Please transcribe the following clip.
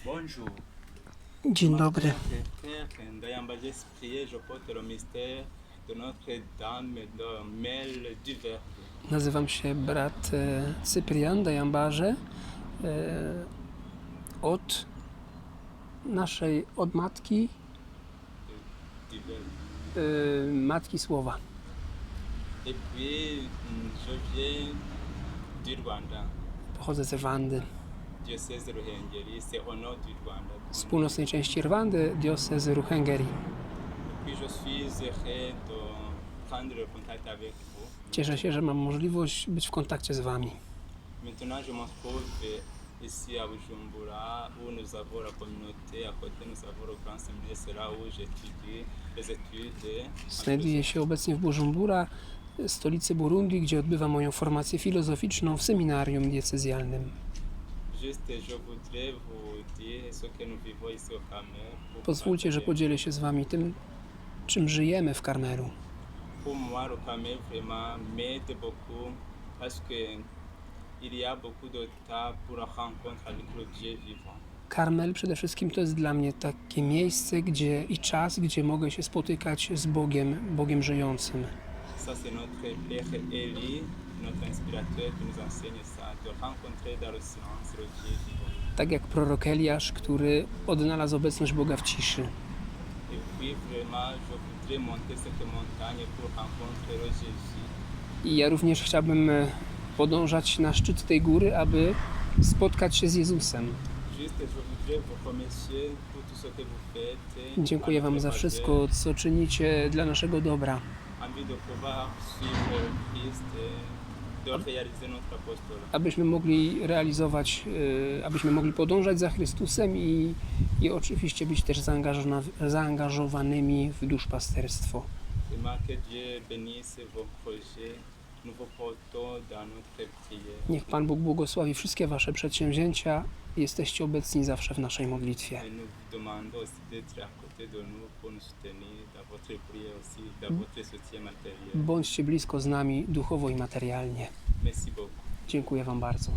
Bonjour. Dzień dobry. Ndayambaje Cyprien, je porte le mystère de Notre-Dame de Mel du Verbe. Nazywam się brat Cyprian Dajambarze od matki Du Verbe. Matki Słowa. Et puis, je viens du Rwanda, Pochodzę z Rwandy, diocèse de Ruhengeri, c'est au nord du Rwanda. z północnej części Rwandy, diocezy Ruhengeri. Puis je suis heureux de prendre le contact avec vous. Cieszę się, że mam możliwość być w kontakcie z Wami. Maintenant, je me trouve ici à Bujumbura, où nous avons la communauté. À côté, nous avons le grand séminaire, c'est là où j'étudie les études. Znajduję się obecnie w Bujumbura, stolicy Burundi, gdzie odbywam moją formację filozoficzną w seminarium diecezjalnym. Juste, je voudrais vous dire ce que nous vivons ici au Cameroun. Pozwólcie, że podzielę się z Wami tym, czym żyjemy w Karmelu. Pour moi, le Cameroun vraiment m'aide beaucoup parce que il y a beaucoup de temps pour la rencontre avec le Dieu vivant. Karmel przede wszystkim to jest dla mnie takie miejsce, i czas, gdzie mogę się spotykać z Bogiem żyjącym. Ça, c'est notre Père Élie, notre inspirateur qui nous enseigne ça, de rencontrer dans le silence le Dieu vivant. Tak jak prorok Eliasz, który odnalazł obecność Boga w ciszy. Et puis vraiment, je voudrais monter cette montagne pour rencontrer le Jésus. I ja również chciałbym podążać na szczyt tej góry, aby spotkać się z Jezusem. Juste, je voudrais vous remercier pour tout ce que vous faites. Dziękuję Wam za wszystko, co czynicie dla naszego dobra. Envie de pouvoir suivre Christ, de réaliser notre apostolat. Abyśmy mogli podążać za Chrystusem i oczywiście być też zaangażowanymi w duszpasterstwo. Vraiment que Dieu bénisse vos projets. Nous vous portons dans notre prière. Niech Pan Bóg błogosławi wszystkie Wasze przedsięwzięcia. Jesteście obecni zawsze w naszej modlitwie. Et nous vous demandons aussi d'être à côté de nous pour nous soutenir dans votre prière aussi, dans votre soutien matériel. Bądźcie blisko z nami duchowo i materialnie. Merci beaucoup. Dziękuję Wam bardzo.